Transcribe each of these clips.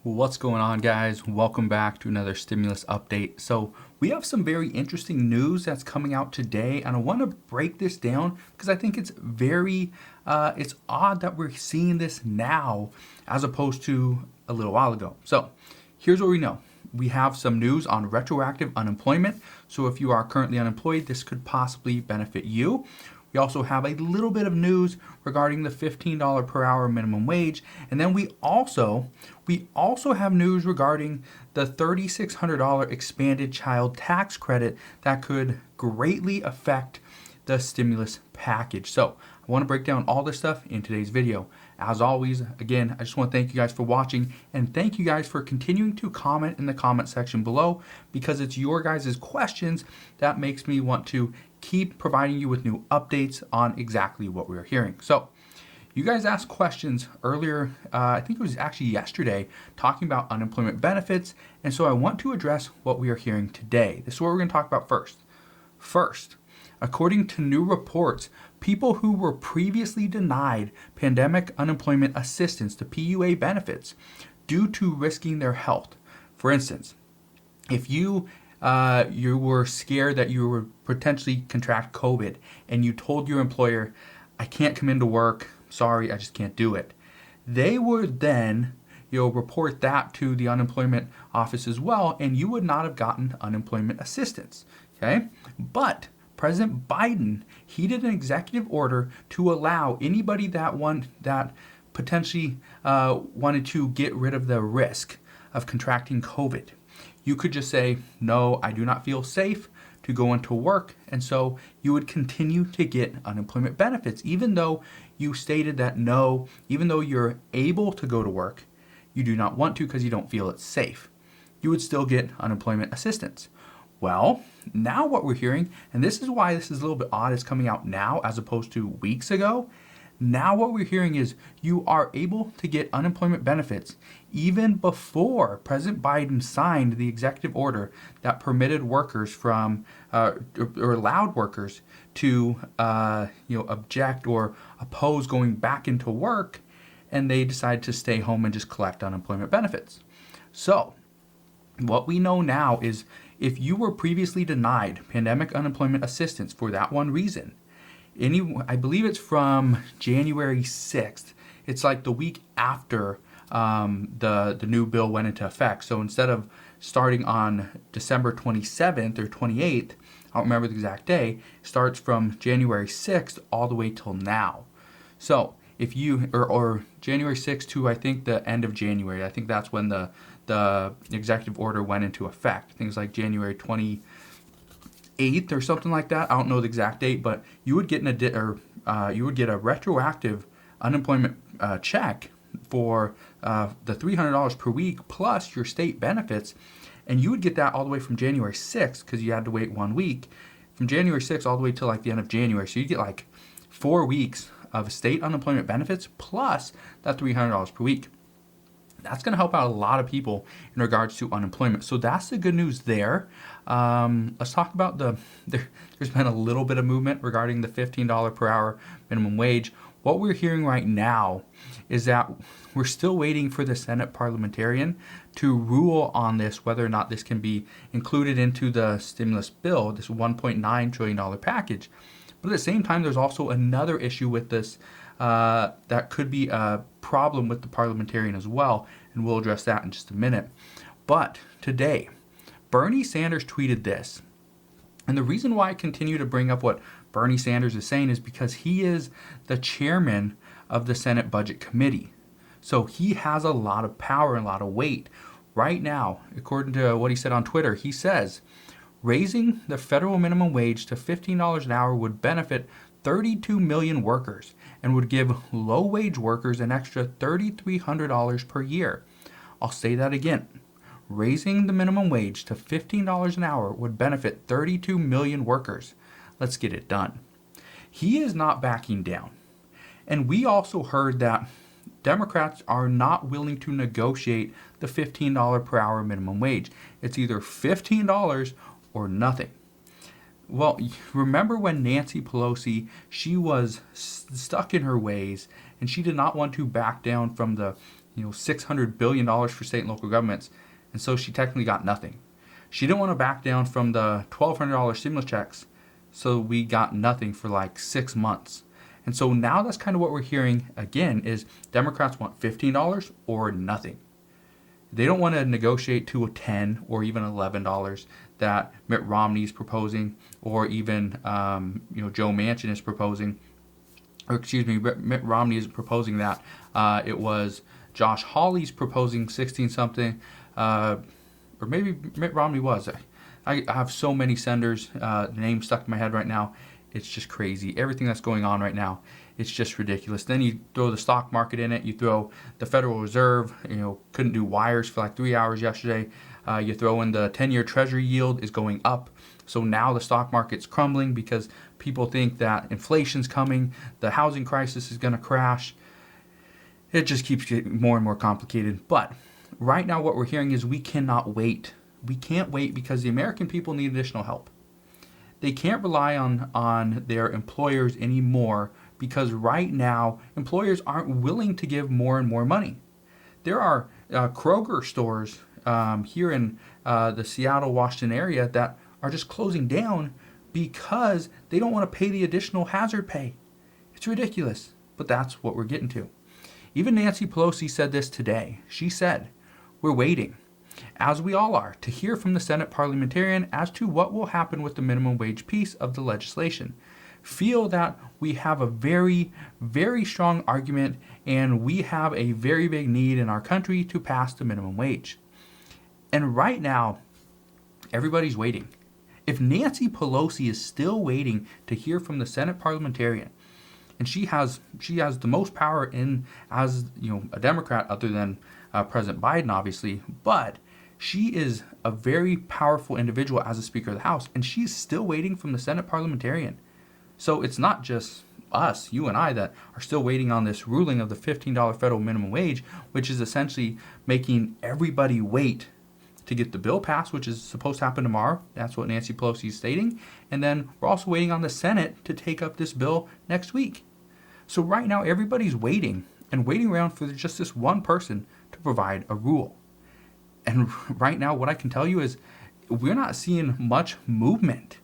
What's going on, guys? Welcome back to another stimulus update. So we have some very interesting news that's coming out today, and I want to break this down because I think it's it's odd that we're seeing this now as opposed to a little while ago. So here's what we know. We have some news on retroactive unemployment. So if you are currently unemployed, this could possibly benefit you. We also have a little bit of news regarding the $15 per hour minimum wage. And then we also have news regarding the $3,600 expanded child tax credit that could greatly affect the stimulus package. So I want to break down all this stuff in today's video. As always, again, I just want to thank you guys for watching, and thank you guys for continuing to comment in the comment section below, because it's your guys' questions that makes me want to keep providing you with new updates on exactly what we're hearing. So you guys asked questions earlier, I think it was actually yesterday, talking about unemployment benefits, and so I want to address what we are hearing today. This is what we're going to talk about first. First, according to new reports, people who were previously denied pandemic unemployment assistance, the PUA benefits, due to risking their health. For instance, if you were scared that you would potentially contract COVID and you told your employer, I can't come into work, sorry, I just can't do it. They would then report that to the unemployment office as well, and you would not have gotten unemployment assistance. Okay? But President Biden, he did an executive order to allow anybody that potentially wanted to get rid of the risk of contracting COVID. You could just say, no, I do not feel safe to go into work. And so you would continue to get unemployment benefits, even though you stated that no, even though you're able to go to work, you do not want to because you don't feel it's safe. You would still get unemployment assistance. Well, now what we're hearing, and this is why this is a little bit odd, it's coming out now as opposed to weeks ago. Now what we're hearing is you are able to get unemployment benefits even before President Biden signed the executive order that permitted workers or allowed workers to object or oppose going back into work, and they decided to stay home and just collect unemployment benefits. So what we know now is if you were previously denied pandemic unemployment assistance for that one reason, I believe it's from January 6th. It's like the week after the new bill went into effect. So instead of starting on December 27th or 28th, I don't remember the exact day, it starts from January 6th all the way till now. So if you, or January 6th to I think the end of January, I think that's when the executive order went into effect. Things like January 28th or something like that. I don't know the exact date, but you would get you would get a retroactive unemployment check for the $300 per week plus your state benefits, and you would get that all the way from January 6th because you had to wait 1 week, from January 6th all the way till like the end of January. So you get like 4 weeks of state unemployment benefits plus that $300 per week. That's going to help out a lot of people in regards to unemployment. So that's the good news there. Let's talk about there's been a little bit of movement regarding the $15 per hour minimum wage. What we're hearing right now is that we're still waiting for the Senate parliamentarian to rule on this, whether or not this can be included into the stimulus bill, this $1.9 trillion package. But at the same time, there's also another issue with this that could be a problem with the parliamentarian as well, and we'll address that in just a minute. But today, Bernie Sanders tweeted this. And the reason why I continue to bring up what Bernie Sanders is saying is because he is the chairman of the Senate Budget Committee. So he has a lot of power and a lot of weight. Right now, according to what he said on Twitter, he says, raising the federal minimum wage to $15 an hour would benefit 32 million workers and would give low-wage workers an extra $3,300 per year. I'll say that again. Raising the minimum wage to $15 an hour would benefit 32 million workers. Let's get it done. He is not backing down. And we also heard that Democrats are not willing to negotiate the $15 per hour minimum wage. It's either $15 or nothing. Well, remember when Nancy Pelosi, she was stuck in her ways and she did not want to back down from the $600 billion for state and local governments, and so she technically got nothing. She didn't want to back down from the $1,200 stimulus checks, so we got nothing for like 6 months. And so now that's kind of what we're hearing again is Democrats want $15 or nothing. They don't want to negotiate to a $10 or even $11 that Mitt Romney is proposing, or even Joe Manchin is proposing, or excuse me, Mitt Romney is proposing that. It was Josh Hawley's proposing 16 something, or maybe Mitt Romney was. I have so many senators' names stuck in my head right now. It's just crazy. Everything that's going on right now, it's just ridiculous. Then you throw the stock market in it. You throw the Federal Reserve, couldn't do wires for like 3 hours yesterday. You throw in the 10-year Treasury yield is going up. So now the stock market's crumbling because people think that inflation's coming. The housing crisis is going to crash. It just keeps getting more and more complicated. But right now what we're hearing is we cannot wait. We can't wait because the American people need additional help. They can't rely on their employers anymore because right now employers aren't willing to give more and more money. There are Kroger stores here in the Seattle, Washington area that are just closing down because they don't want to pay the additional hazard pay. It's ridiculous, but that's what we're getting to. Even Nancy Pelosi said this today. She said, "We're waiting, as we all are, to hear from the Senate parliamentarian as to what will happen with the minimum wage piece of the legislation. Feel that we have a very, very strong argument and we have a very big need in our country to pass the minimum wage." And right now, everybody's waiting. If Nancy Pelosi is still waiting to hear from the Senate parliamentarian, and she has the most power in as a Democrat other than President Biden, obviously, but she is a very powerful individual as a Speaker of the House, and she's still waiting from the Senate parliamentarian. So it's not just us, you and I, that are still waiting on this ruling of the $15 federal minimum wage, which is essentially making everybody wait to get the bill passed, which is supposed to happen tomorrow. That's what Nancy Pelosi is stating. And then we're also waiting on the Senate to take up this bill next week. So right now, everybody's waiting and waiting around for just this one person to provide a rule. And right now, what I can tell you is we're not seeing much movement.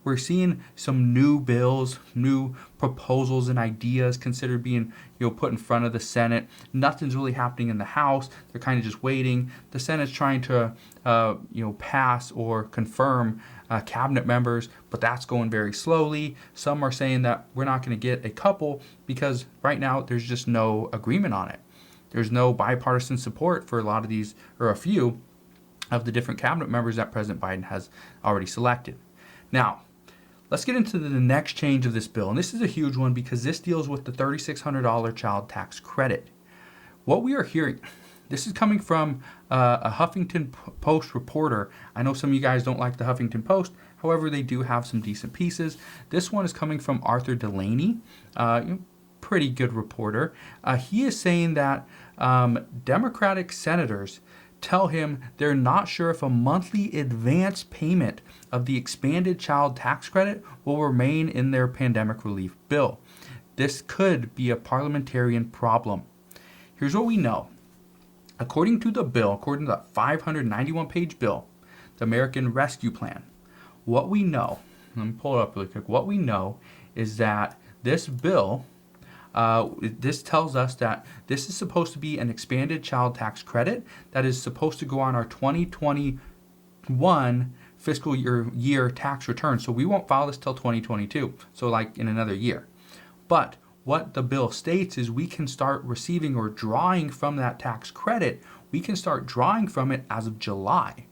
We're seeing some new bills, new proposals and ideas considered being put in front of the Senate. Nothing's really happening in the House. They're kind of just waiting. The Senate's trying to pass or confirm cabinet members, but that's going very slowly. Some are saying that we're not going to get a couple because right now there's just no agreement on it. There's no bipartisan support for a lot of these, or a few of the different cabinet members that President Biden has already selected. Now, let's get into the next change of this bill. And this is a huge one because this deals with the $3,600 child tax credit. What we are hearing, this is coming from a Huffington Post reporter. I know some of you guys don't like the Huffington Post. However, they do have some decent pieces. This one is coming from Arthur Delaney, pretty good reporter. He is saying that Democratic senators tell him they're not sure if a monthly advance payment of the expanded child tax credit will remain in their pandemic relief bill. This could be a parliamentarian problem. Here's what we know. According to the bill, according to the 591-page bill, the American Rescue Plan, what we know, let me pull it up really quick, what we know is that this bill, this tells us that this is supposed to be an expanded child tax credit that is supposed to go on our 2021 fiscal year tax return. So we won't file this till 2022, so like in another year. But what the bill states is we can start receiving or drawing from that tax credit. We can start drawing from it as of July.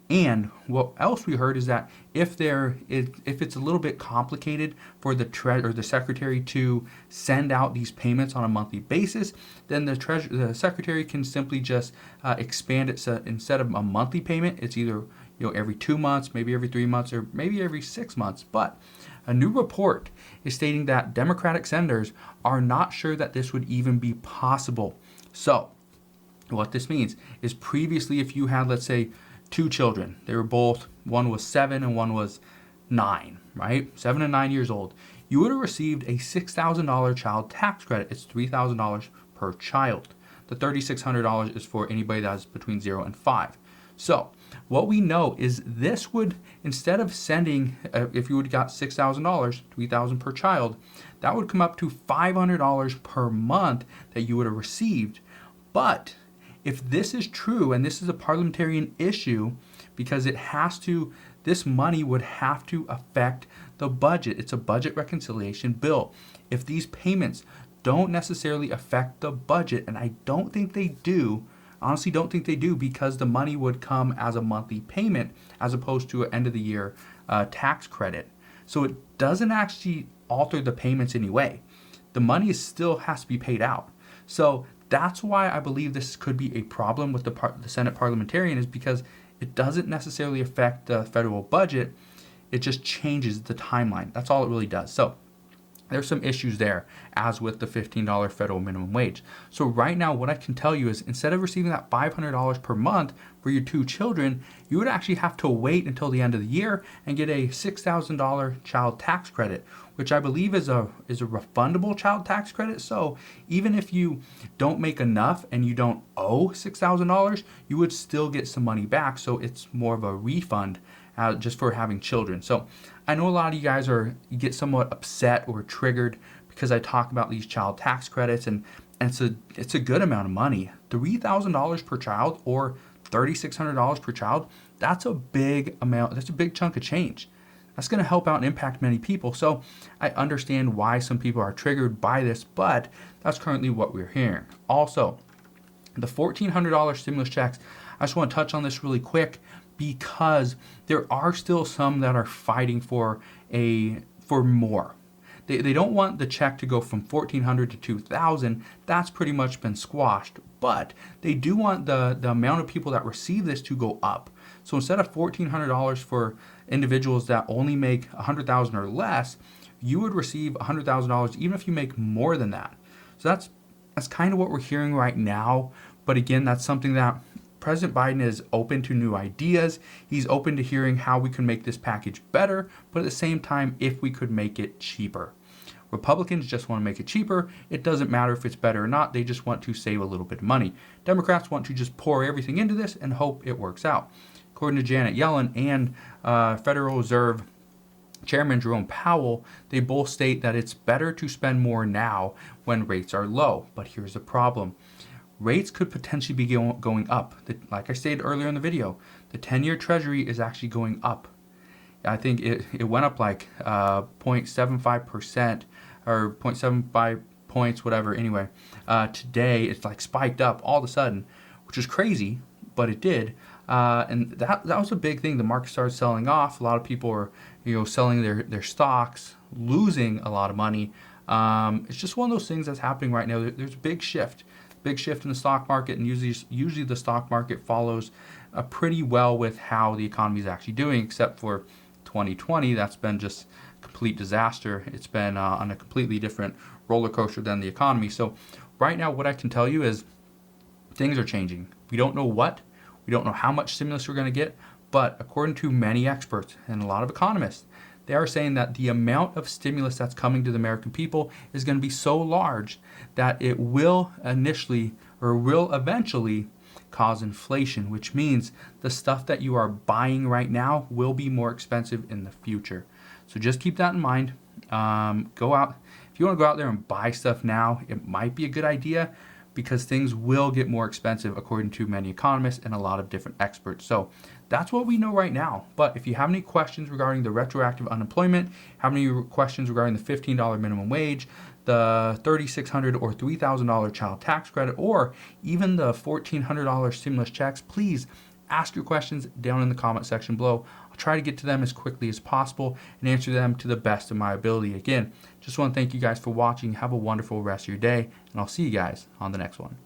And what else we heard is that if it's a little bit complicated for the secretary to send out these payments on a monthly basis, then the secretary can simply just expand it. So instead of a monthly payment, it's either every 2 months, maybe every 3 months, or maybe every 6 months. But a new report is stating that Democratic senators are not sure that this would even be possible. So what this means is previously, if you had, let's say, 2 children, they were both, one was 7 and one was 9, right? 7 and 9 years old. You would have received a $6,000 child tax credit. It's $3,000 per child. The $3,600 is for anybody that's between 0 and 5. So what we know is this would, instead of sending, if you would have got $6,000, $3,000 per child, that would come up to $500 per month that you would have received. But if this is true, and this is a parliamentarian issue, because this money would have to affect the budget. It's a budget reconciliation bill. If these payments don't necessarily affect the budget, and I don't think they do, honestly don't think they do, because the money would come as a monthly payment as opposed to an end of the year tax credit. So it doesn't actually alter the payments anyway. The money still has to be paid out. So that's why I believe this could be a problem with the Senate parliamentarian, is because it doesn't necessarily affect the federal budget. It just changes the timeline. That's all it really does. So there's some issues there, as with the $15 federal minimum wage. So right now, what I can tell you is, instead of receiving that $500 per month for your 2 children, you would actually have to wait until the end of the year and get a $6,000 child tax credit, which I believe is a refundable child tax credit. So even if you don't make enough and you don't owe $6,000, you would still get some money back. So it's more of a refund just for having children. So I know a lot of you guys get somewhat upset or triggered because I talk about these child tax credits, and it's a good amount of money. $3,000 per child or $3,600 per child, that's a big amount. That's a big chunk of change. That's going to help out and impact many people. So I understand why some people are triggered by this, but that's currently what we're hearing. Also, the $1,400 stimulus checks, I just want to touch on this really quick, because there are still some that are fighting for more. They don't want the check to go from $1,400 to $2,000. That's pretty much been squashed. But they do want the amount of people that receive this to go up. So instead of $1,400 for individuals that only make $100,000 or less, you would receive $100,000 even if you make more than that. So that's kind of what we're hearing right now. But again, that's something that President Biden is open to new ideas. He's open to hearing how we can make this package better, but at the same time, if we could make it cheaper. Republicans just want to make it cheaper. It doesn't matter if it's better or not. They just want to save a little bit of money. Democrats want to just pour everything into this and hope it works out. According to Janet Yellen and Federal Reserve Chairman Jerome Powell, they both state that it's better to spend more now when rates are low. But here's the problem. Rates could potentially be going up. Like I stated earlier in the video, the 10-year Treasury is actually going up. I think it went up like 0.75% or 0.75 points, whatever. Anyway, today it's like spiked up all of a sudden, which is crazy, but it did. And that was a big thing. The market started selling off. A lot of people are selling their stocks, losing a lot of money. It's just one of those things that's happening right now. There's a big shift in the stock market, and usually the stock market follows pretty well with how the economy is actually doing, except for 2020. That's been just a complete disaster. It's been on a completely different roller coaster than the economy. So right now, what I can tell you is things are changing. We don't know we don't know how much stimulus we're going to get, but according to many experts and a lot of economists, they are saying that the amount of stimulus that's coming to the American people is going to be so large that it will eventually cause inflation, which means the stuff that you are buying right now will be more expensive in the future. So just keep that in mind. Go out. If you want to go out there and buy stuff now, it might be a good idea, because things will get more expensive according to many economists and a lot of different experts. So that's what we know right now. But if you have any questions regarding the retroactive unemployment, have any questions regarding the $15 minimum wage, the $3,600 or $3,000 child tax credit, or even the $1,400 stimulus checks, please ask your questions down in the comment section below. I'll try to get to them as quickly as possible and answer them to the best of my ability. Again, just want to thank you guys for watching. Have a wonderful rest of your day, and I'll see you guys on the next one.